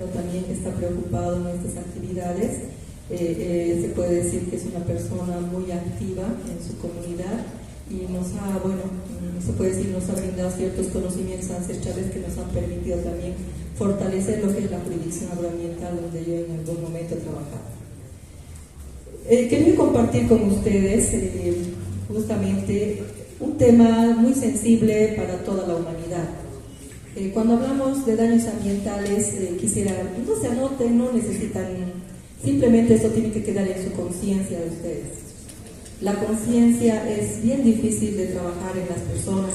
pero también está preocupado en estas actividades. Se puede decir que es una persona muy activa en su comunidad y nos ha, se puede decir, nos ha brindado ciertos conocimientos ancestrales que nos han permitido también fortalecer lo que es la jurisdicción agroambiental donde yo en algún momento he trabajado. Quería compartir con ustedes justamente un tema muy sensible para toda la humanidad. Cuando hablamos de daños ambientales, quisiera, no se anoten, no necesitan, simplemente esto tiene que quedar en su conciencia de ustedes. La conciencia es bien difícil de trabajar en las personas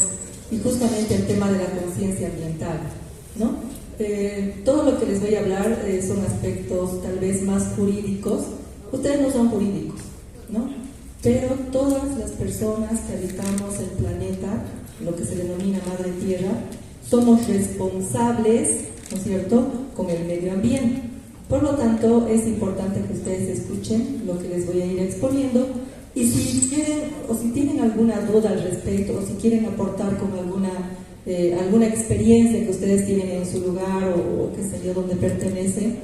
y justamente el tema de la conciencia ambiental, ¿no? Todo lo que les voy a hablar son aspectos tal vez más jurídicos. Ustedes no son jurídicos, ¿no? Pero todas las personas que habitamos el planeta, lo que se denomina Madre Tierra, somos responsables, ¿no es cierto?, con el medio ambiente. Por lo tanto, es importante que ustedes escuchen lo que les voy a ir exponiendo y si quieren o si tienen alguna duda al respecto o si quieren aportar con alguna experiencia que ustedes tienen en su lugar o qué sé yo, donde pertenecen,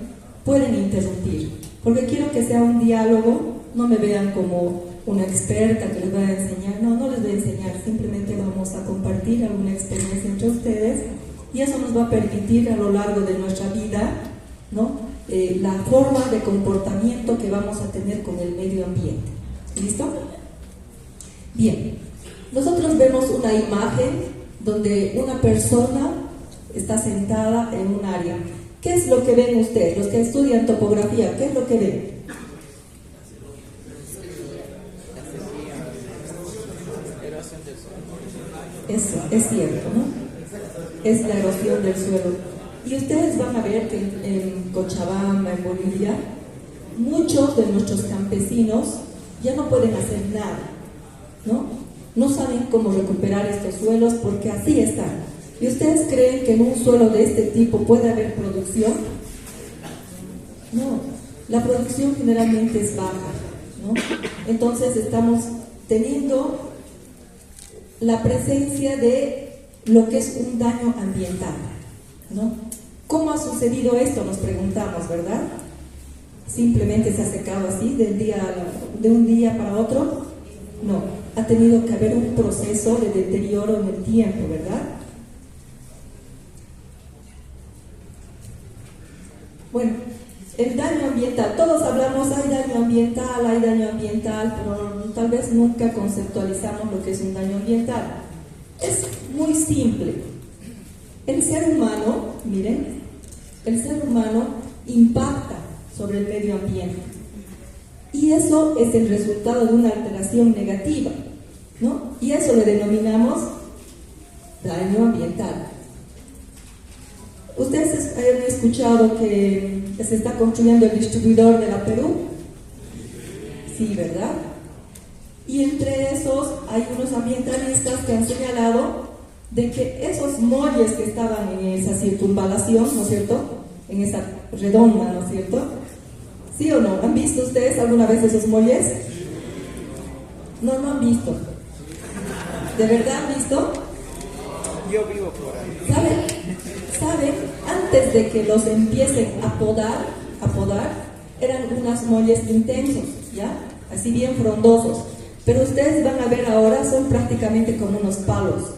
pueden interrumpir. Porque quiero que sea un diálogo, no me vean como una experta que les va a enseñar, no les voy a enseñar, simplemente vamos a compartir alguna experiencia entre ustedes y eso nos va a permitir a lo largo de nuestra vida, ¿no?, la forma de comportamiento que vamos a tener con el medio ambiente. ¿Listo? Bien, nosotros vemos una imagen donde una persona está sentada en un área. ¿Qué es lo que ven ustedes? Los que estudian topografía, ¿qué es lo que ven? Eso, es cierto, ¿no? Es la erosión del suelo. Y ustedes van a ver que en Cochabamba, en Bolivia, muchos de nuestros campesinos ya no pueden hacer nada, ¿no? No saben cómo recuperar estos suelos porque así están. ¿Y ustedes creen que en un suelo de este tipo puede haber producción? No, la producción generalmente es baja, ¿no? Entonces estamos teniendo la presencia de lo que es un daño ambiental, ¿no? ¿Cómo ha sucedido esto? Nos preguntamos, ¿verdad? ¿Simplemente se ha secado así de un día para otro? No, ha tenido que haber un proceso de deterioro en el tiempo, ¿verdad? Bueno, el daño ambiental, todos hablamos, hay daño ambiental, pero tal vez nunca conceptualizamos lo que es un daño ambiental. Es muy simple. El ser humano, miren, el ser humano impacta sobre el medio ambiente y eso es el resultado de una alteración negativa, ¿no? Y eso le denominamos daño ambiental. ¿Ustedes han escuchado que se está construyendo el distribuidor de la Perú? Sí, ¿verdad? Y entre esos hay unos ambientalistas que han señalado de que esos muelles que estaban en esa circunvalación, ¿no es cierto?, en esa redonda, ¿no es cierto?, ¿sí o no? ¿Han visto ustedes alguna vez esos muelles? No han visto. ¿De verdad han visto? Yo vivo por ahí. ¿Saben? Antes de que los empiecen a podar, eran unos muelles intensos, ¿ya? Así bien frondosos. Pero ustedes van a ver ahora, son prácticamente como unos palos.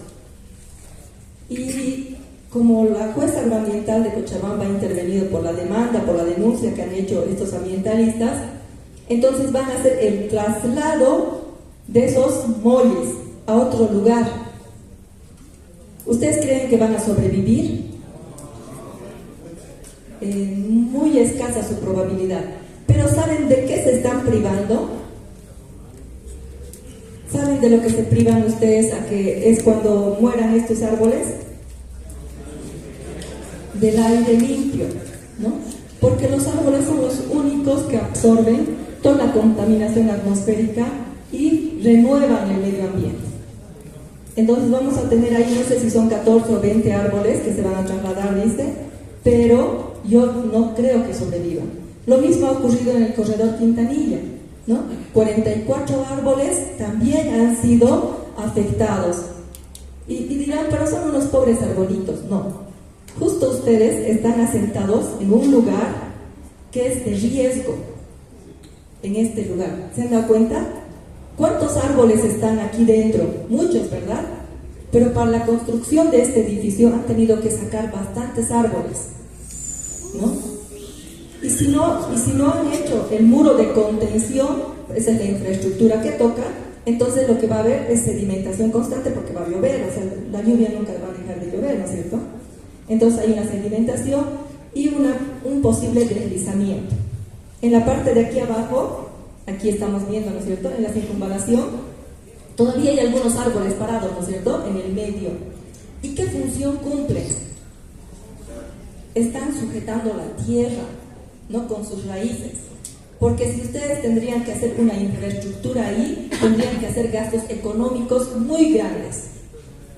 Y como la jueza agroambiental de Cochabamba ha intervenido por la demanda, por la denuncia que han hecho estos ambientalistas, entonces van a hacer el traslado de esos muelles a otro lugar. ¿Ustedes creen que van a sobrevivir? Muy escasa su probabilidad. Pero ¿saben de qué se están privando? ¿Saben de lo que se privan ustedes a que es cuando mueran estos árboles? Del aire limpio, ¿no? Porque los árboles son los únicos que absorben toda la contaminación atmosférica y renuevan el medio ambiente. Entonces vamos a tener ahí, no sé si son 14 o 20 árboles que se van a trasladar, ¿viste? Pero yo no creo que sobrevivan. Lo mismo ha ocurrido en el corredor Quintanilla, ¿no? 44 árboles también han sido afectados. Y dirán, pero son unos pobres arbolitos. No. justo ustedes están asentados en un lugar que es de riesgo. En este lugar, ¿se han dado cuenta? ¿Cuántos árboles están aquí dentro? Muchos, ¿verdad? Pero para la construcción de este edificio han tenido que sacar bastantes árboles, ¿no? Y si no han hecho el muro de contención, esa es la infraestructura que toca, entonces lo que va a haber es sedimentación constante porque va a llover, o sea, la lluvia nunca va a dejar de llover, ¿no es cierto? Entonces hay una sedimentación y un posible deslizamiento. En la parte de aquí abajo, aquí estamos viendo, ¿no es cierto?, en la circunvalación, todavía hay algunos árboles parados, ¿no es cierto?, en el medio. ¿Y qué función cumplen? Están sujetando la tierra, ¿no?, con sus raíces. Porque si ustedes tendrían que hacer una infraestructura ahí, tendrían que hacer gastos económicos muy grandes,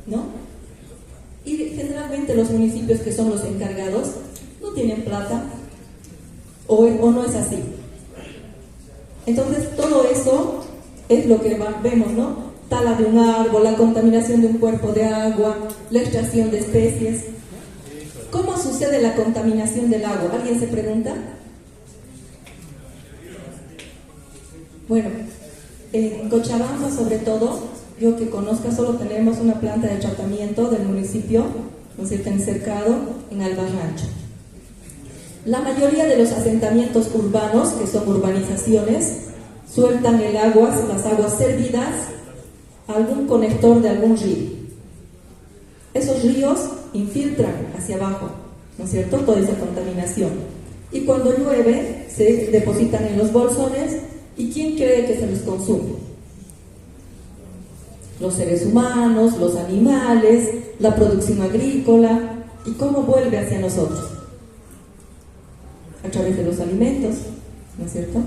¿no? Y generalmente los municipios que son los encargados no tienen plata, o no es así. Entonces todo eso es lo que vemos, ¿no? Tala de un árbol, la contaminación de un cuerpo de agua, la extracción de especies. ¿Cómo sucede la contaminación del agua? ¿Alguien se pregunta? Bueno, en Cochabamba sobre todo, yo que conozca, solo tenemos una planta de tratamiento del municipio, ¿no es cierto?, en Cercado, en Albarrancho. La mayoría de los asentamientos urbanos, que son urbanizaciones, sueltan las aguas servidas a algún conector de algún río. Esos ríos infiltran hacia abajo, ¿no es cierto?, toda esa contaminación. Y cuando llueve, se depositan en los bolsones, ¿y quién cree que se los consume? Los seres humanos, los animales, la producción agrícola. ¿Y cómo vuelve hacia nosotros? A través de los alimentos, ¿no es cierto?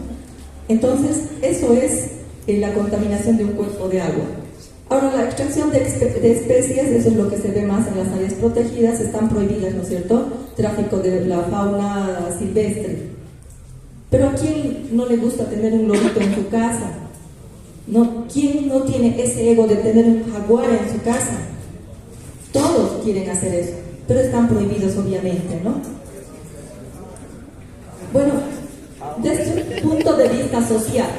Entonces, eso es la contaminación de un cuerpo de agua. Ahora, la extracción de especies, eso es lo que se ve más en las áreas protegidas, están prohibidas, ¿no es cierto? Tráfico de la fauna silvestre. Pero ¿a quién no le gusta tener un lorito en su casa? ¿No? ¿Quién no tiene ese ego de tener un jaguar en su casa? Todos quieren hacer eso, pero están prohibidos obviamente, ¿no? Bueno, desde un punto de vista social,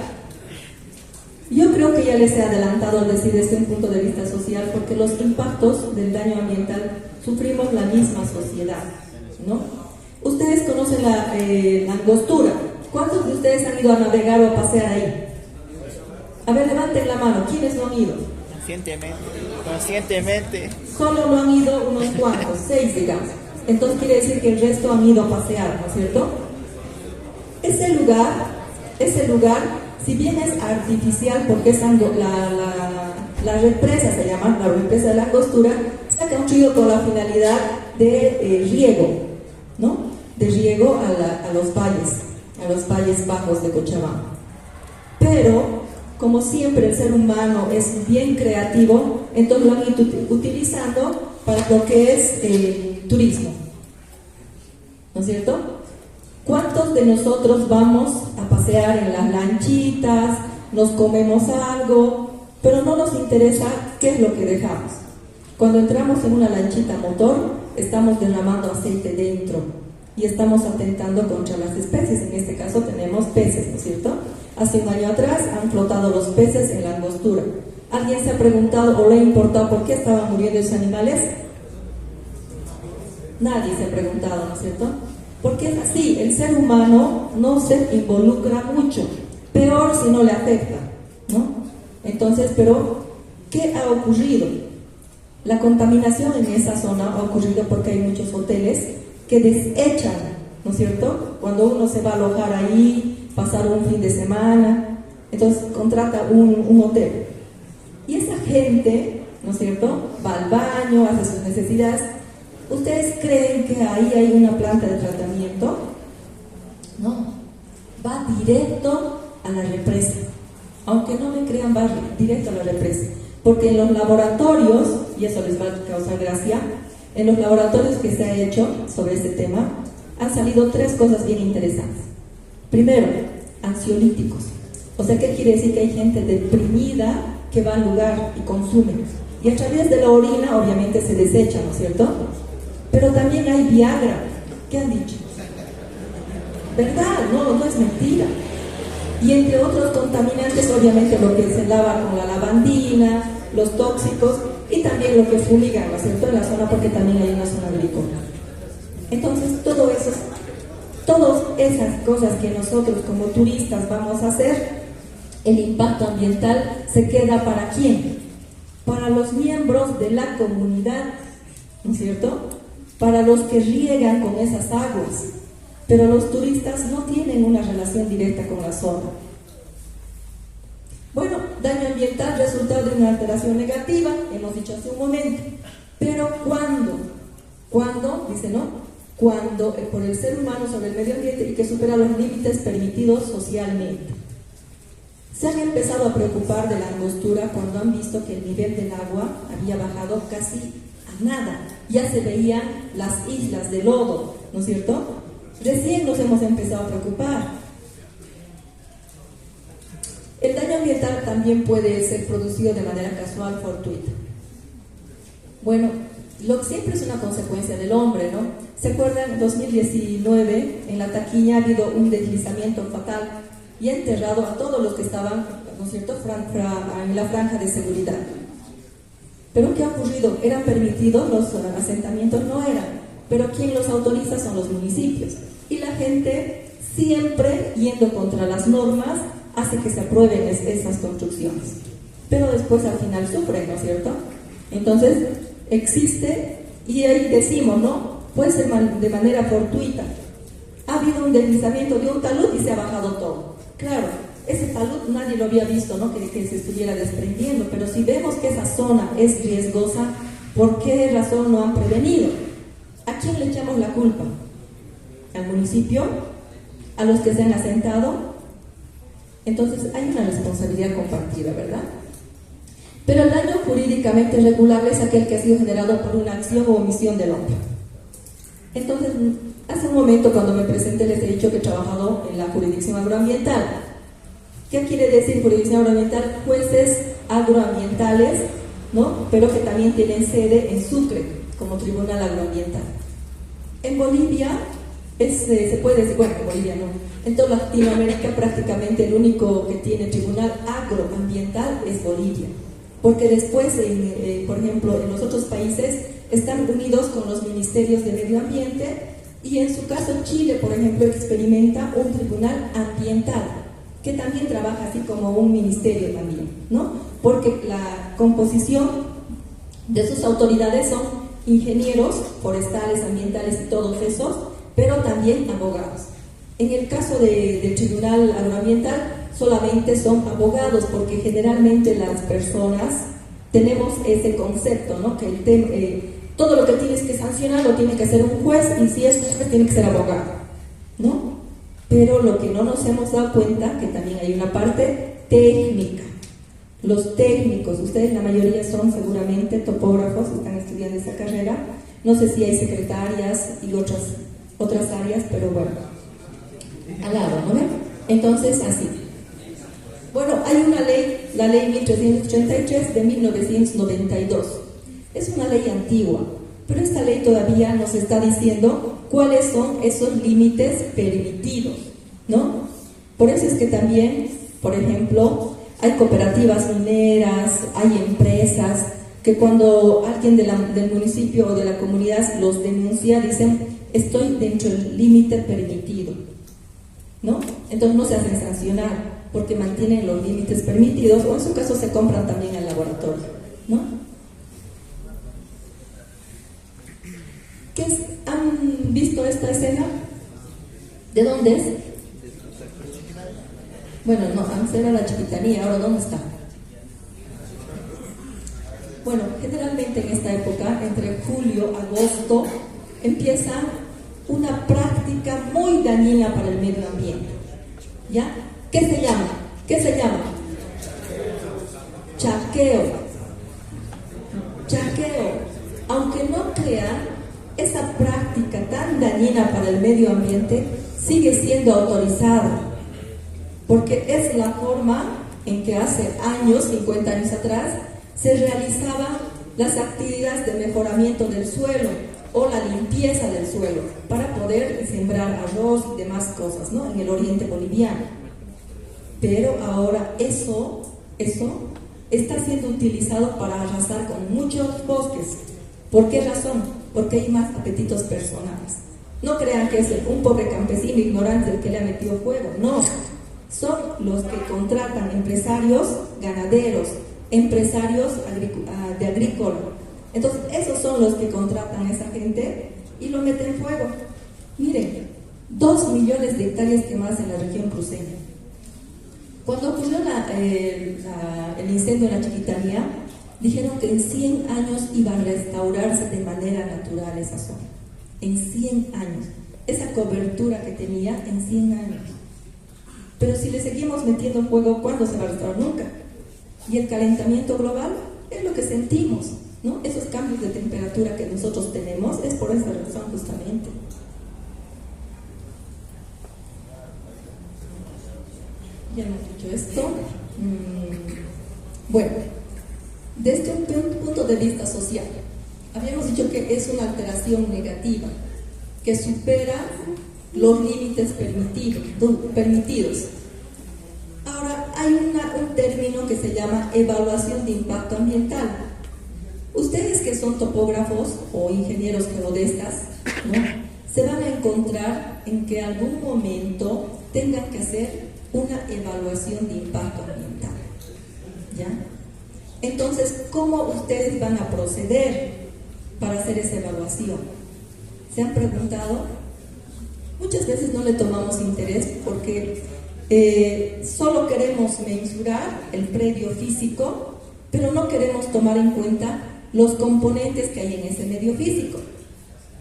yo creo que ya les he adelantado al decir desde un punto de vista social, porque los impactos del daño ambiental sufrimos la misma sociedad, ¿no? Ustedes conocen la Angostura. ¿Cuántos de ustedes han ido a navegar o a pasear ahí? A ver, levanten la mano. ¿Quiénes no han ido? Conscientemente. Solo no han ido unos cuantos, 6 digamos. Entonces quiere decir que el resto han ido a pasear, ¿no es cierto? Ese lugar, si bien es artificial, porque es la represa, se llama, la represa de la Angostura, se ha construido con la finalidad de riego, ¿no? De riego a los valles bajos de Cochabamba. Pero, como siempre el ser humano es bien creativo, entonces lo han ido utilizando para lo que es el turismo, ¿no es cierto? ¿Cuántos de nosotros vamos a pasear en las lanchitas, nos comemos algo, pero no nos interesa qué es lo que dejamos? Cuando entramos en una lanchita motor, estamos derramando aceite dentro y estamos atentando contra las especies. En este caso tenemos peces, ¿no es cierto? Hace un año atrás han flotado los peces en la Angostura. ¿Alguien se ha preguntado o le ha importado por qué estaban muriendo esos animales? Nadie se ha preguntado, ¿no es cierto? Porque es así, el ser humano no se involucra mucho, peor si no le afecta, ¿no? Entonces, pero, ¿qué ha ocurrido? La contaminación en esa zona ha ocurrido porque hay muchos hoteles que desechan, ¿no es cierto? Cuando uno se va a alojar ahí, pasar un fin de semana, entonces contrata un hotel. Y esa gente, ¿no es cierto?, va al baño, hace sus necesidades. ¿Ustedes creen que ahí hay una planta de tratamiento? No, va directo a la represa. Aunque no me crean, va directo a la represa. Porque en los laboratorios, y eso les va a causar gracia, en los laboratorios que se ha hecho sobre este tema, han salido 3 cosas bien interesantes. Primero, ansiolíticos. O sea, ¿qué quiere decir? Que hay gente deprimida que va al lugar y consume. Y a través de la orina, obviamente, se desecha, ¿no es cierto? pero también hay Viagra. ¿Qué han dicho? ¿Verdad? No es mentira. Y entre otros contaminantes, obviamente lo que se lava con la lavandina, los tóxicos y también lo que fumigan, ¿no es cierto?, en la zona, porque también hay una zona agrícola. Entonces, todas esas cosas que nosotros como turistas vamos a hacer, el impacto ambiental se queda ¿para quién? Para los miembros de la comunidad, ¿no es cierto?, para los que riegan con esas aguas. Pero los turistas no tienen una relación directa con la zona. Bueno, daño ambiental resultado de una alteración negativa, hemos dicho hace un momento. Pero ¿cuándo? ¿Cuándo? Dice, ¿no? Cuando por el ser humano sobre el medio ambiente y que supera los límites permitidos socialmente. Se han empezado a preocupar de la angostura cuando han visto que el nivel del agua había bajado casi a nada. Ya se veían las islas de lodo, ¿no es cierto? Recién nos hemos empezado a preocupar. El daño ambiental también puede ser producido de manera casual, fortuita. Bueno, lo que siempre es una consecuencia del hombre, ¿no? ¿Se acuerdan? En 2019, en la Taquiña ha habido un deslizamiento fatal y ha enterrado a todos los que estaban, ¿no es cierto?, en la franja de seguridad. ¿Pero qué ha ocurrido? ¿Eran permitidos los asentamientos? No eran. Pero quien los autoriza son los municipios. Y la gente, siempre yendo contra las normas, hace que se aprueben esas construcciones. Pero después al final sufren, ¿no es cierto? Entonces, existe, y ahí decimos, ¿no? Puede ser de manera fortuita. Ha habido un deslizamiento de un talud y se ha bajado todo. Claro, ese talud nadie lo había visto, ¿no?, que se estuviera desprendiendo. Pero si vemos que esa zona es riesgosa, ¿por qué razón no han prevenido? ¿A quién le echamos la culpa? ¿Al municipio? ¿A los que se han asentado? Entonces hay una responsabilidad compartida, ¿verdad? Pero el daño jurídicamente regulable es aquel que ha sido generado por una acción o omisión del hombre. Entonces, hace un momento cuando me presenté les he dicho que he trabajado en la jurisdicción agroambiental. ¿Qué quiere decir jurisdicción agroambiental? Jueces agroambientales, ¿no?, pero que también tienen sede en Sucre como tribunal agroambiental. En Bolivia, se puede decir, bueno, en Bolivia no, en toda Latinoamérica prácticamente el único que tiene tribunal agroambiental es Bolivia, porque después, por ejemplo, en los otros países están unidos con los ministerios de medio ambiente, y en su caso Chile, por ejemplo, experimenta un tribunal ambiental, que también trabaja así como un ministerio también, ¿no? Porque la composición de sus autoridades son ingenieros forestales, ambientales y todos esos, pero también abogados. En el caso del Tribunal Agroambiental solamente son abogados, porque generalmente las personas tenemos ese concepto, ¿no?, que todo lo que tienes que sancionar lo tiene que hacer un juez, y si es un juez tiene que ser abogado, ¿no? Pero lo que no nos hemos dado cuenta, que también hay una parte técnica. Los técnicos, ustedes la mayoría son seguramente topógrafos, están estudiando esa carrera, no sé si hay secretarias y otras áreas, pero bueno, al lado, ¿no ven? Entonces, así. Bueno, hay una ley, la ley 1383 de 1992. Es una ley antigua, pero esta ley todavía nos está diciendo cuáles son esos límites permitidos, ¿no? Por eso es que también, por ejemplo, hay cooperativas mineras, hay empresas que cuando alguien del municipio o de la comunidad los denuncia, dicen, estoy dentro del límite permitido, ¿no? Entonces no se hacen sancionar porque mantienen los límites permitidos, o en su caso se compran también al laboratorio, ¿no? ¿Han visto esta escena? ¿De dónde es? Bueno, no, antes era la Chiquitanía, ahora ¿dónde está? Bueno, generalmente en esta época, entre julio y agosto, empieza una práctica muy dañina para el medio ambiente. ¿Ya? ¿Qué se llama? ¿Qué se llama? Chaqueo. Chaqueo. Aunque no crean, esa práctica tan dañina para el medio ambiente sigue siendo autorizada, porque es la forma en que hace años, 50 años atrás, se realizaban las actividades de mejoramiento del suelo, o la limpieza del suelo para poder sembrar arroz y demás cosas, ¿no? En el oriente boliviano. Pero ahora eso está siendo utilizado para arrasar con muchos bosques. ¿Por qué razón? Porque hay más apetitos personales. No crean que es un pobre campesino ignorante el que le ha metido fuego, no. Son los que contratan empresarios ganaderos, empresarios de agrícola. Entonces, esos son los que contratan a esa gente y lo meten fuego. Miren, 2 millones de hectáreas quemadas en la región cruceña. Cuando ocurrió el incendio en la Chiquitanía, dijeron que en 100 años iba a restaurarse de manera natural esa zona. En 100 años. Esa cobertura que tenía en 100 años. Pero si le seguimos metiendo fuego, ¿cuándo se va a restaurar? Nunca. Y el calentamiento global es lo que sentimos, ¿no? Esos cambios de temperatura que nosotros tenemos es por esa razón justamente. Ya hemos dicho esto. Bueno, desde un punto de vista social, habíamos dicho que es una alteración negativa que supera los límites permitidos. Ahora, hay un término que se llama evaluación de impacto ambiental. Ustedes que son topógrafos o ingenieros geodestas, ¿no?, se van a encontrar en que algún momento tengan que hacer una evaluación de impacto ambiental, ¿ya? Entonces, ¿cómo ustedes van a proceder para hacer esa evaluación? ¿Se han preguntado? Muchas veces no le tomamos interés porque solo queremos mensurar el predio físico, pero no queremos tomar en cuenta los componentes que hay en ese medio físico,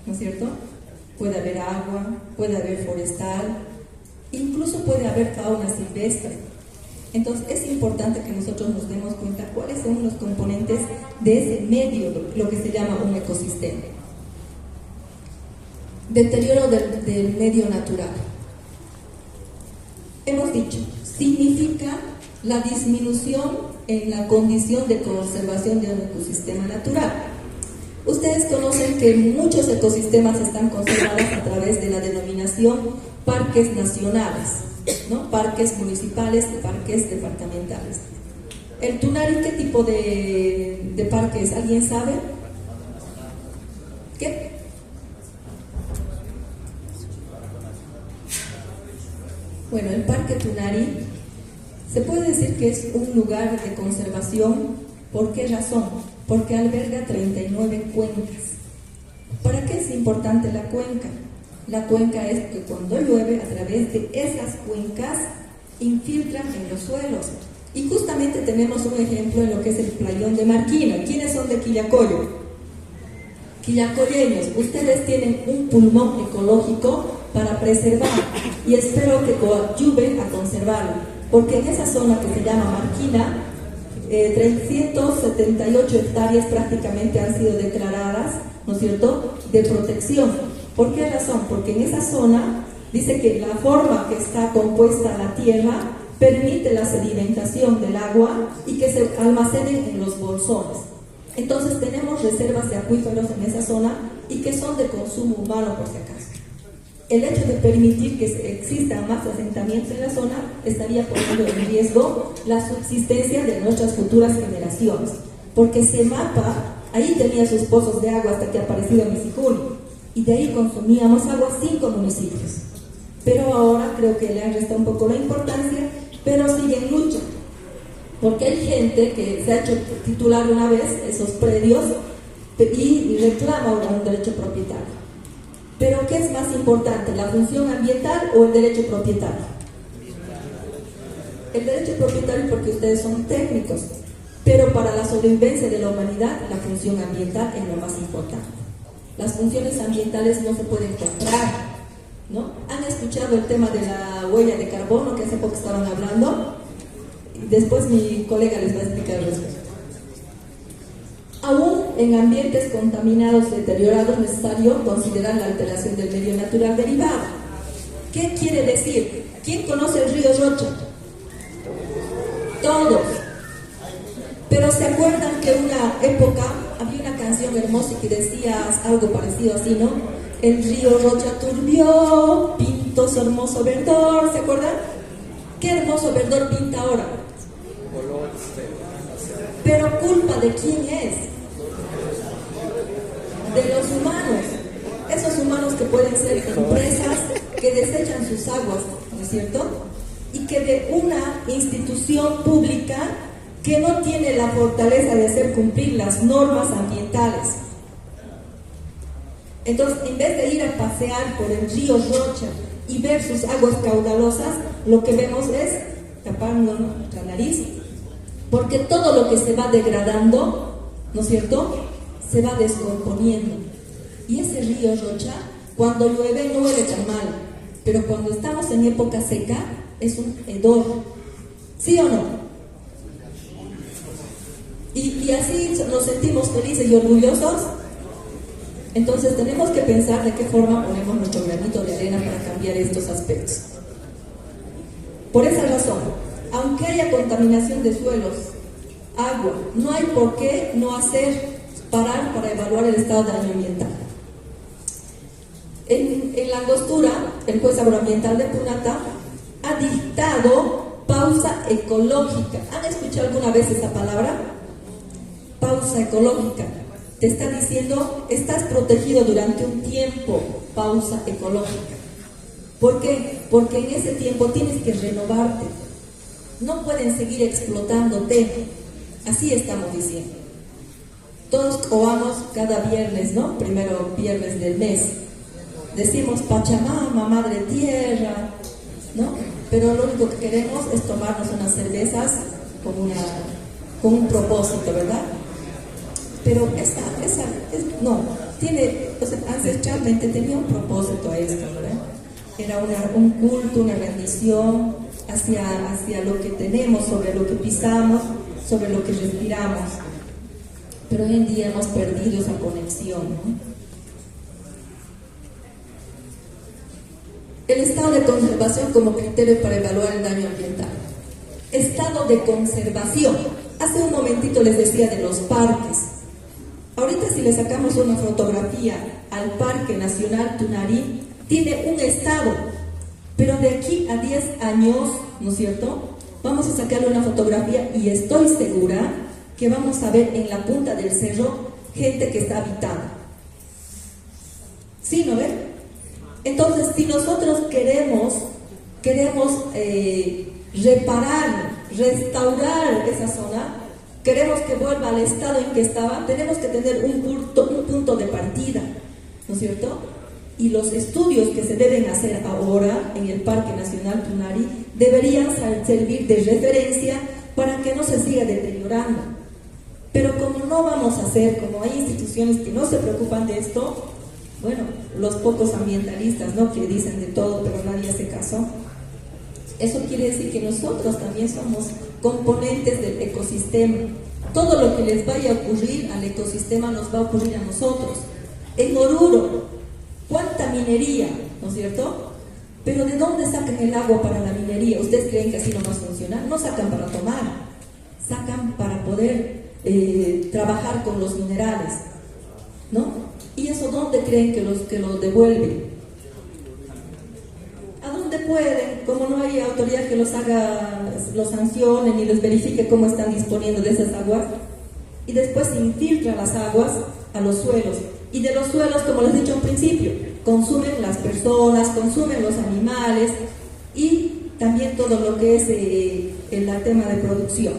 ¿no es cierto? Puede haber agua, puede haber forestal, incluso puede haber fauna silvestre. Entonces es importante que nosotros nos demos cuenta cuáles son los componentes de ese medio, lo que se llama un ecosistema. Deterioro del medio natural. Hemos dicho, significa la disminución en la condición de conservación de un ecosistema natural. Ustedes conocen que muchos ecosistemas están conservados a través de la denominación parques nacionales, ¿no? Parques municipales y parques departamentales. ¿El Tunari qué tipo de parque es? ¿Alguien sabe? ¿Qué? Bueno, el Parque Tunari se puede decir que es un lugar de conservación. ¿Por qué razón? Porque alberga 39 cuencas. ¿Para qué es importante la cuenca? La cuenca es que cuando llueve, a través de esas cuencas infiltran en los suelos. Y justamente tenemos un ejemplo en lo que es el playón de Marquina. ¿Quiénes son de Quillacollo? Quillacolleños, ustedes tienen un pulmón ecológico para preservar y espero que coadyuven a conservarlo, porque en esa zona que se llama Marquina, 378 hectáreas prácticamente han sido declaradas, ¿no es cierto?, de protección. ¿Por qué razón? Porque en esa zona dice que la forma que está compuesta la tierra permite la sedimentación del agua y que se almacenen en los bolsones. Entonces tenemos reservas de acuíferos en esa zona y que son de consumo humano, por si acaso. El hecho de permitir que existan más asentamientos en la zona estaría poniendo en riesgo la subsistencia de nuestras futuras generaciones, porque Semapa ahí tenía sus pozos de agua hasta que apareció Misiculi, y de ahí consumíamos agua 5 municipios. Pero ahora creo que le han restado un poco la importancia, pero sigue en lucha, porque hay gente que se ha hecho titular una vez esos predios y reclama ahora un derecho propietario. Pero ¿qué es más importante, la función ambiental o el derecho propietario? El derecho propietario, porque ustedes son técnicos, pero para la sobrevivencia de la humanidad la función ambiental es lo más importante. Las funciones ambientales no se pueden comprar, ¿no? ¿Han escuchado el tema de la huella de carbono que hace poco estaban hablando? Después mi colega les va a explicar al respecto. Aún en ambientes contaminados, deteriorados, es necesario considerar la alteración del medio natural derivado. ¿Qué quiere decir? ¿Quién conoce el río Rocha? Todos. Pero ¿se acuerdan que una época había una canción hermosa que decía algo parecido así, ¿no? El río Rocha turbió, pintó su hermoso verdor, ¿se acuerdan? ¿Qué hermoso verdor pinta ahora? Pero culpa de quién es? De los humanos. Esos humanos que pueden ser empresas que desechan sus aguas, ¿no es cierto? Y que de una institución pública que no tiene la fortaleza de hacer cumplir las normas ambientales. Entonces, en vez de ir a pasear por el río Rocha y ver sus aguas caudalosas, lo que vemos es taparnos nuestra nariz, porque todo lo que se va degradando, ¿no es cierto?, se va descomponiendo. Y ese río Rocha, cuando llueve no huele tan mal, pero cuando estamos en época seca, es un hedor. ¿Sí o no? Y así nos sentimos felices y orgullosos. Entonces tenemos que pensar de qué forma ponemos nuestro granito de arena para cambiar estos aspectos. Por esa razón, aunque haya contaminación de suelos, agua, no hay por qué no parar para evaluar el estado de daño ambiental. En la Angostura, el juez agroambiental de Punata ha dictado pausa ecológica. ¿Han escuchado alguna vez esa palabra? Pausa ecológica. Te está diciendo, estás protegido durante un tiempo, pausa ecológica. ¿Por qué? Porque en ese tiempo tienes que renovarte. No pueden seguir explotándote. Así estamos diciendo. Todos cobamos cada viernes, ¿no? Primero viernes del mes. Decimos Pachamama, Madre Tierra, ¿no? Pero lo único que queremos es tomarnos unas cervezas con un propósito, ¿verdad? Pero no, tiene, o sea, ancestralmente tenía un propósito esto, ¿verdad? Era un culto, una rendición hacia lo que tenemos, sobre lo que pisamos, sobre lo que respiramos. Pero hoy en día hemos perdido esa conexión, ¿no? El estado de conservación como criterio para evaluar el daño ambiental. Estado de conservación. Hace un momentito les decía de los parques. Ahorita si le sacamos una fotografía al Parque Nacional Tunari, tiene un estado, pero de aquí a 10 años, ¿no es cierto?, vamos a sacarle una fotografía y estoy segura que vamos a ver en la punta del cerro gente que está habitada. ¿Sí, no ven? Entonces, si nosotros queremos reparar, restaurar esa zona, queremos que vuelva al estado en que estaba, tenemos que tener un punto de partida, ¿no es cierto? Y los estudios que se deben hacer ahora en el Parque Nacional Tunari deberían servir de referencia para que no se siga deteriorando. Pero como no vamos a hacer, como hay instituciones que no se preocupan de esto, bueno, los pocos ambientalistas, ¿no?, que dicen de todo pero nadie hace caso, eso quiere decir que nosotros también somos componentes del ecosistema. Todo lo que les vaya a ocurrir al ecosistema nos va a ocurrir a nosotros. En Oruro, ¿cuánta minería? ¿No es cierto? Pero ¿de dónde sacan el agua para la minería? ¿Ustedes creen que así no va a funcionar? No sacan para tomar, sacan para poder trabajar con los minerales, ¿no? ¿Y eso dónde creen que los devuelven? ¿A dónde pueden? Como no hay autoridad que los sancione y les verifique cómo están disponiendo de esas aguas, y después se infiltra las aguas a los suelos, y de los suelos, como les he dicho al principio, consumen las personas, consumen los animales y también todo lo que es el tema de producción.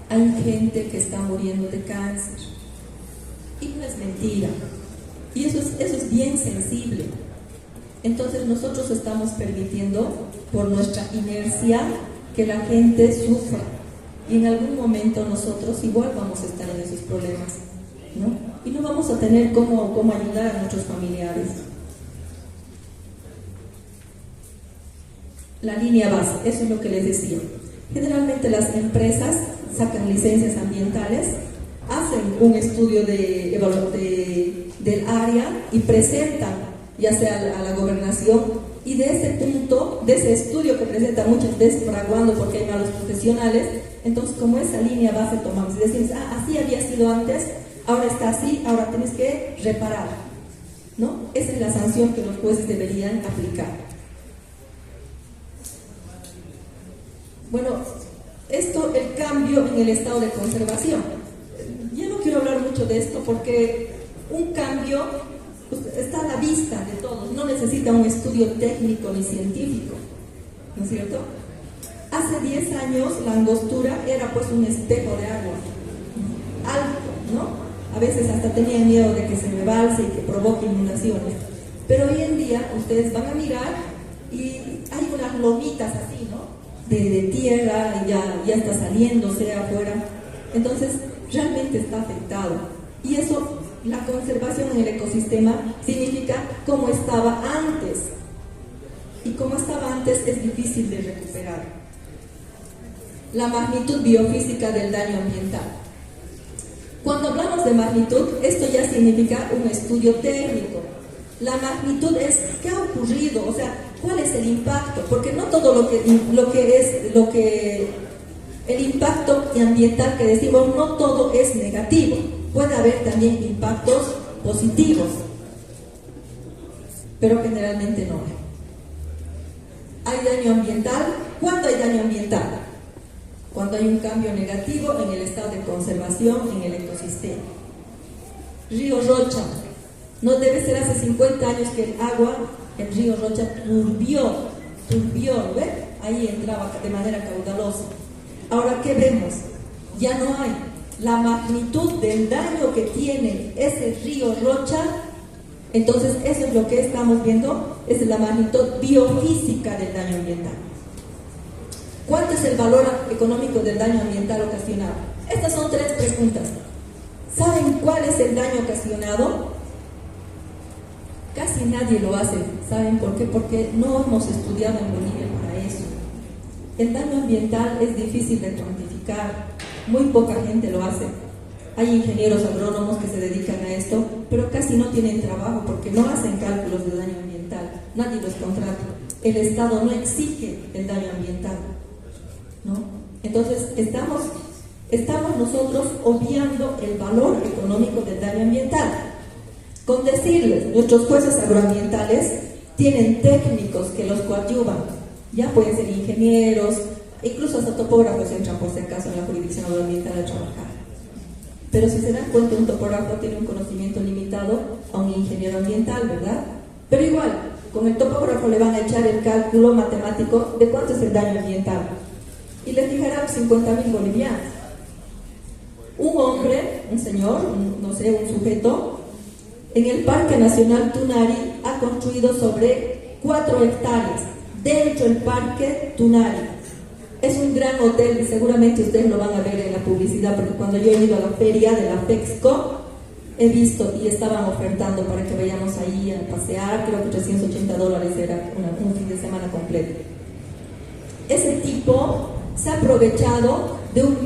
Hay gente que está muriendo de cáncer y no es mentira, y eso es bien sensible. Entonces nosotros estamos permitiendo por nuestra inercia que la gente sufra, y en algún momento nosotros igual vamos a estar en esos problemas, ¿no? Y no vamos a tener cómo ayudar a nuestros familiares. La línea base, eso es lo que les decía. Generalmente las empresas sacan licencias ambientales, hacen un estudio del área y presentan ya sea a la gobernación, Y de ese punto, de ese estudio que presenta muchas veces fraguando porque hay malos profesionales, entonces como esa línea base tomamos y decimos, así había sido antes, ahora está así, ahora tienes que reparar, ¿no? Esa es la sanción que los jueces deberían aplicar. Bueno, esto, el cambio en el estado de conservación. Yo no quiero hablar mucho de esto porque un cambio pues, está a la vista de todos, no necesita un estudio técnico ni científico, ¿no es cierto? Hace 10 años la angostura era pues un espejo de agua, alto, ¿no? A veces hasta tenían miedo de que se rebalse y que provoque inundaciones. Pero hoy en día ustedes van a mirar y hay unas lomitas así, ¿no? De tierra, ya está saliéndose afuera. Entonces, realmente está afectado. Y eso, la conservación en el ecosistema, significa cómo estaba antes. Y como estaba antes es difícil de recuperar. La magnitud biofísica del daño ambiental. Cuando hablamos de magnitud, esto ya significa un estudio técnico. La magnitud es qué ha ocurrido, o sea, cuál es el impacto, porque no todo el impacto ambiental que decimos, no todo es negativo, puede haber también impactos positivos, pero generalmente no hay. ¿Hay daño ambiental? ¿Cuándo hay daño ambiental? Cuando hay un cambio negativo en el estado de conservación en el ecosistema. Río Rocha. No debe ser hace 50 años que el agua en Río Rocha turbió, ¿ves? Ahí entraba de manera caudalosa. Ahora, ¿qué vemos? Ya no hay. La magnitud del daño que tiene ese río Rocha, entonces eso es lo que estamos viendo, es la magnitud biofísica del daño ambiental. ¿Cuánto es el valor económico del daño ambiental ocasionado? Estas son 3 preguntas. ¿Saben cuál es el daño ocasionado? Casi nadie lo hace. ¿Saben por qué? Porque no hemos estudiado en Bolivia para eso. El daño ambiental es difícil de cuantificar. Muy poca gente lo hace. Hay ingenieros agrónomos que se dedican a esto, pero casi no tienen trabajo porque no hacen cálculos de daño ambiental. Nadie los contrata. El Estado no exige el daño ambiental, ¿no? Entonces estamos nosotros obviando el valor económico del daño ambiental. Con decirles, nuestros jueces agroambientales tienen técnicos que los coadyuvan, ya pueden ser ingenieros, incluso hasta topógrafos entran por si acaso en la jurisdicción agroambiental a trabajar. Pero si se dan cuenta, un topógrafo tiene un conocimiento limitado a un ingeniero ambiental, ¿verdad? Pero igual, con el topógrafo le van a echar el cálculo matemático de cuánto es el daño ambiental y le fijarán 50.000 bolivianos. Un hombre, un señor, un sujeto, en el Parque Nacional Tunari ha construido sobre 4 hectáreas dentro del Parque Tunari. Es un gran hotel y seguramente ustedes lo van a ver en la publicidad, porque cuando yo he ido a la feria de la FEXCO he visto y estaban ofertando para que vayamos ahí a pasear. Creo que $380 era un fin de semana completo. Ese tipo se ha aprovechado de un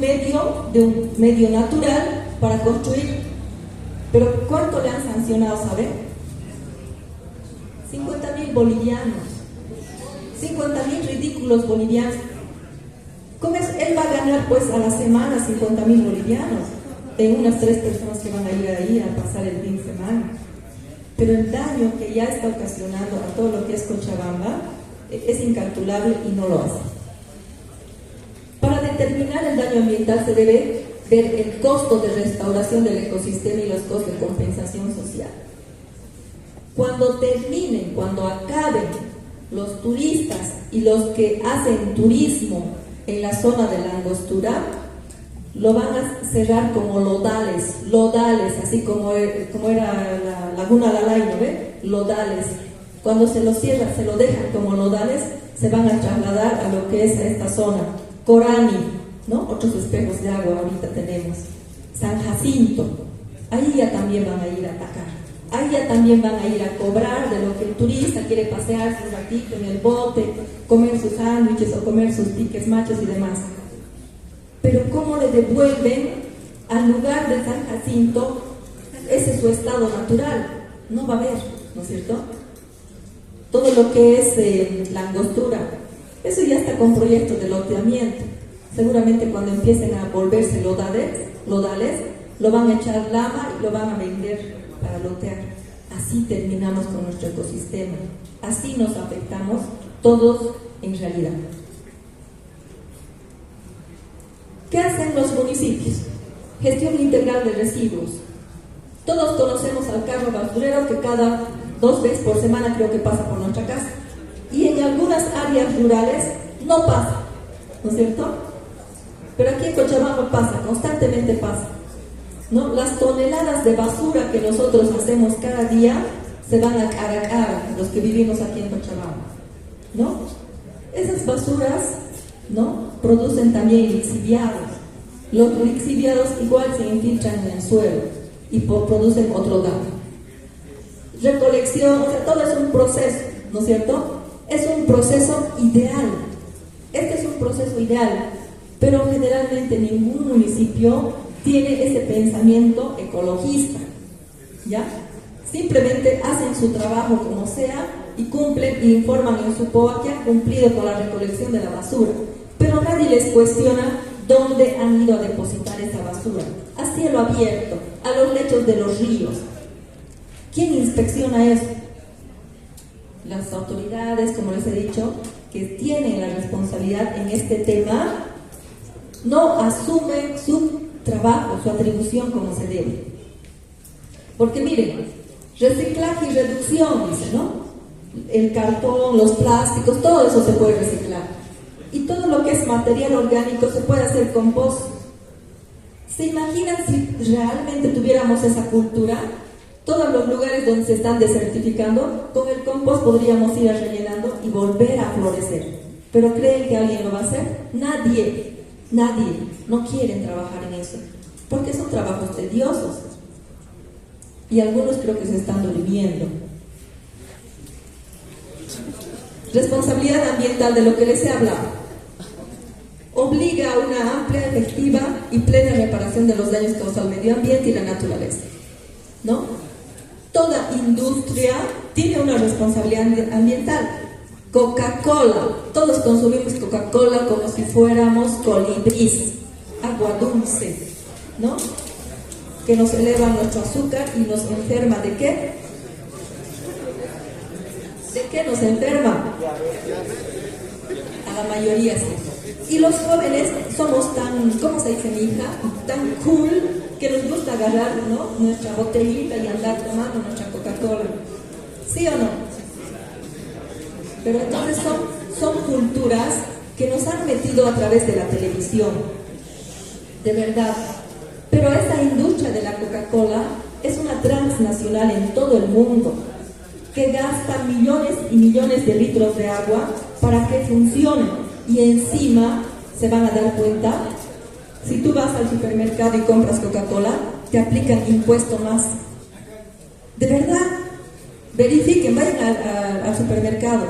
medio natural para construir. Pero ¿cuánto le han sancionado, saben? 50.000 bolivianos. 50.000 ridículos bolivianos. ¿Cómo es? Él va a ganar pues a la semana 50.000 bolivianos en unas 3 personas que van a ir ahí a pasar el fin de semana. Pero el daño que ya está ocasionando a todo lo que es Cochabamba es incalculable y no lo hace. Para determinar el daño ambiental se debe ver el costo de restauración del ecosistema y los costos de compensación social. Cuando acaben los turistas y los que hacen turismo en la zona de la Angostura, lo van a cerrar como lodales, así como era la Laguna Lalay, ¿no ve? Lodales. Cuando se lo cierran, se lo dejan como lodales, se van a trasladar a lo que es esta zona. Corani, ¿no? Otros espejos de agua ahorita tenemos. San Jacinto, ahí ya también van a ir a atacar. Ahí ya también van a ir a cobrar de lo que el turista quiere pasearse un ratito en el bote, comer sus sándwiches o comer sus piques machos y demás. Pero ¿cómo le devuelven al lugar de San Jacinto ese su estado natural? No va a haber, ¿no es cierto? todo lo que es la angostura, eso ya está con proyectos de loteamiento. Seguramente cuando empiecen a volverse lodales, lo van a echar lama y lo van a vender para lotear. Así terminamos con nuestro ecosistema, así nos afectamos todos en realidad. ¿Qué hacen los municipios? Gestión integral de residuos. Todos conocemos al carro basurero que cada 2 veces por semana creo que pasa por nuestra casa. Y en algunas áreas rurales no pasa, ¿no es cierto? Pero aquí en Cochabamba pasa, constantemente pasa, ¿no? Las toneladas de basura que nosotros hacemos cada día se van a Caracara, los que vivimos aquí en Cochabamba, ¿no? Esas basuras, ¿no?, producen también lixiviados. Los lixiviados igual se infiltran en el suelo y producen otro daño. Recolección, o sea, todo es un proceso, ¿no es cierto? Es un proceso ideal. Este es un proceso ideal, pero generalmente ningún municipio tiene ese pensamiento ecologista, ¿ya? Simplemente hacen su trabajo como sea y cumplen e informan en su POA que han cumplido con la recolección de la basura, pero nadie les cuestiona dónde han ido a depositar esa basura, a cielo abierto, a los lechos de los ríos. ¿Quién inspecciona eso? Las autoridades, como les he dicho, que tienen la responsabilidad en este tema, no asumen su trabajo, su atribución como se debe. Porque miren, reciclaje y reducción, dice, ¿no? El cartón, los plásticos, todo eso se puede reciclar. Y todo lo que es material orgánico se puede hacer compost. ¿Se imaginan si realmente tuviéramos esa cultura? Todos los lugares donde se están desertificando, con el compost podríamos ir rellenando y volver a florecer. ¿Pero creen que alguien lo va a hacer? Nadie no quieren trabajar en eso, porque son trabajos tediosos. Y algunos creo que se están durmiendo. Responsabilidad ambiental, de lo que les he hablado. Obliga a una amplia, efectiva y plena reparación de los daños causados al medio ambiente y la naturaleza, ¿no? Toda industria tiene una responsabilidad ambiental. Coca-Cola, todos consumimos Coca-Cola como si fuéramos colibrís, agua dulce, ¿no?, que nos eleva nuestro azúcar y nos enferma. ¿De qué? ¿De qué nos enferma? A la mayoría sí. Y los jóvenes somos tan, ¿cómo se dice, mi hija? Tan cool, que nos gusta agarrar, ¿no?, nuestra botellita y andar tomando nuestra Coca-Cola. ¿Sí o no? Pero entonces son culturas que nos han metido a través de la televisión. De verdad. Pero esta industria de la Coca-Cola es una transnacional en todo el mundo, que gasta millones y millones de litros de agua para que funcione. Y encima se van a dar cuenta, si tú vas al supermercado y compras Coca-Cola, te aplican impuesto más. De verdad, verifiquen, vayan al supermercado.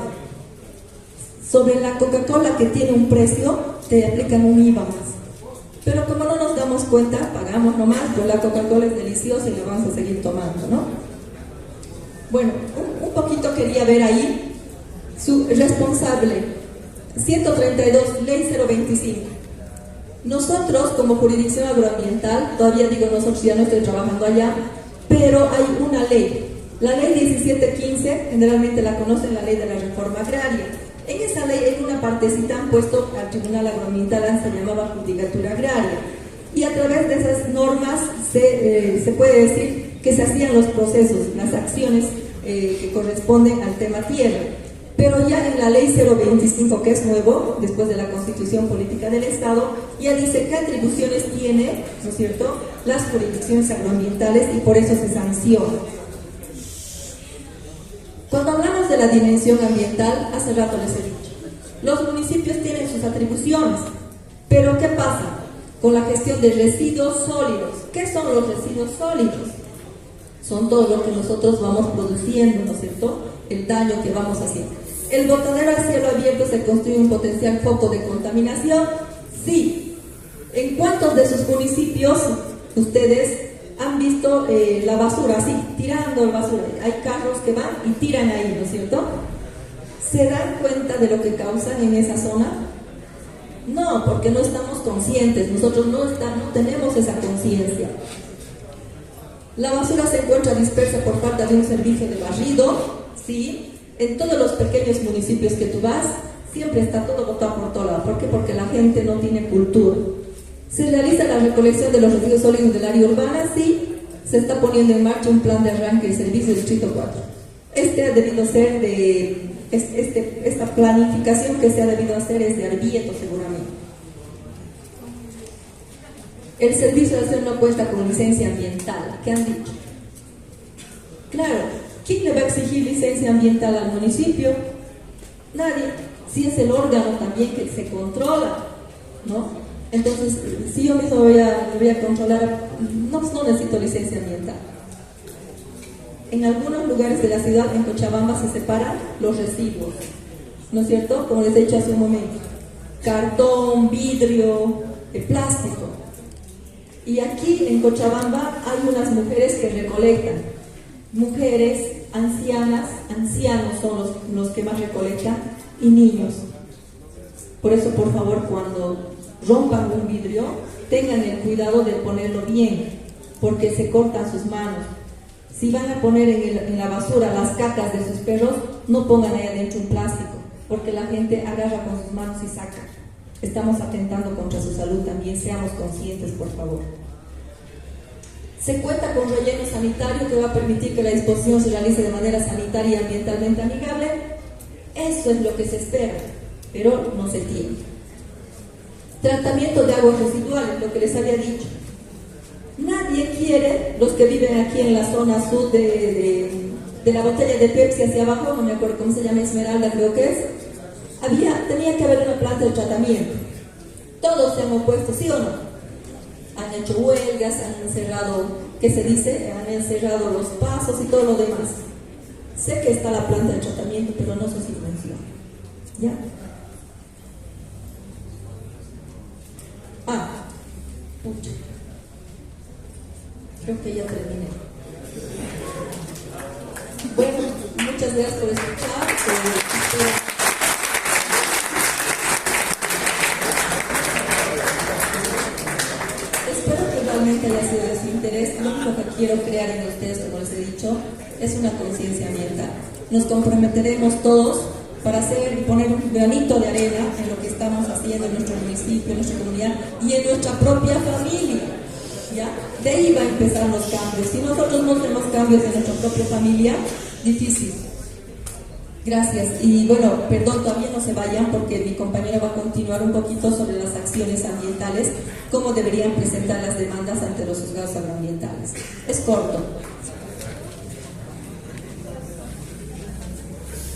Sobre la Coca-Cola que tiene un precio, te aplican un IVA más. Pero como no nos damos cuenta, pagamos nomás, pues la Coca-Cola es deliciosa y la vamos a seguir tomando, ¿no? Bueno, un poquito quería ver ahí su responsable. 132, ley 025. Nosotros, como jurisdicción agroambiental, todavía digo nosotros, ya no estoy trabajando allá, pero hay una ley. La ley 1715, generalmente la conocen, la ley de la reforma agraria. En esa ley, en una partecita han puesto al Tribunal Agroambiental, se llamaba Judicatura Agraria. Y a través de esas normas se puede decir que se hacían los procesos, las acciones que corresponden al tema tierra. Pero ya en la ley 025, que es nuevo, después de la Constitución Política del Estado, ya dice qué atribuciones tiene, ¿no es cierto?, las jurisdicciones agroambientales, y por eso se sanciona. Cuando hablamos de la dimensión ambiental, hace rato les he dicho, los municipios tienen sus atribuciones, pero ¿qué pasa con la gestión de residuos sólidos? ¿Qué son los residuos sólidos? Son todo lo que nosotros vamos produciendo, ¿no es cierto?, el daño que vamos haciendo. ¿El botadero a cielo abierto se construye un potencial foco de contaminación? Sí. ¿En cuántos de sus municipios ustedes han visto la basura así, tirando basura? Hay carros que van y tiran ahí, ¿no es cierto? ¿Se dan cuenta de lo que causan en esa zona? No, porque no estamos conscientes, nosotros no tenemos esa conciencia. La basura se encuentra dispersa por falta de un servicio de barrido, ¿sí? En todos los pequeños municipios que tú vas, siempre está todo botado por todo lado. ¿Por qué? Porque la gente no tiene cultura. ¿Se realiza la recolección de los residuos sólidos del área urbana? Sí, se está poniendo en marcha un plan de arranque de servicio del Distrito 4. Este ha debido ser esta planificación que se ha debido hacer es de Arbieto seguramente. El servicio de aseo no cuenta con licencia ambiental. ¿Qué han dicho? Claro, ¿quién le va a exigir licencia ambiental al municipio? Nadie. Si es el órgano también que se controla, ¿no? Entonces, si yo mismo voy a controlar, no necesito licencia ambiental. En algunos lugares de la ciudad, en Cochabamba, se separan los residuos, ¿no es cierto? Como les he dicho hace un momento, cartón, vidrio, plástico. Y aquí en Cochabamba hay unas mujeres que recolectan, mujeres ancianas, ancianos son los que más recolectan, y niños. Por eso, por favor, cuando rompan un vidrio, tengan el cuidado de ponerlo bien, porque se cortan sus manos. Si van a poner en la basura las cacas de sus perros, no pongan ahí adentro un plástico, porque la gente agarra con sus manos y saca. Estamos atentando contra su salud también, seamos conscientes, por favor. Se cuenta con relleno sanitario que va a permitir que la disposición se realice de manera sanitaria y ambientalmente amigable. Eso es lo que se espera, pero no se tiene. Tratamiento de aguas residuales, lo que les había dicho. Nadie quiere, los que viven aquí en la zona sur de la botella de Pepsi hacia abajo, no me acuerdo cómo se llama, Esmeralda creo que es, tenía que haber una planta de tratamiento. Todos se han opuesto, ¿sí o no? Han hecho huelgas, han encerrado, ¿qué se dice? Han encerrado los pasos y todo lo demás. Sé que está la planta de tratamiento, pero no sé si funciona. ¿Ya? Pucha. Creo que ya terminé. Bueno, muchas gracias por escuchar. Espero que realmente haya sido de su interés. Lo único que quiero crear en ustedes, como les he dicho, es una conciencia ambiental. Nos comprometeremos todos para hacer y poner un granito de arena en lo que estamos haciendo en nuestro municipio, en nuestra comunidad y en nuestra propia familia. ¿Ya? De ahí va a empezar los cambios. Si nosotros no hacemos cambios en nuestra propia familia, difícil. Gracias. Y bueno, perdón, todavía no se vayan porque mi compañera va a continuar un poquito sobre las acciones ambientales, cómo deberían presentar las demandas ante los juzgados agroambientales. Es corto.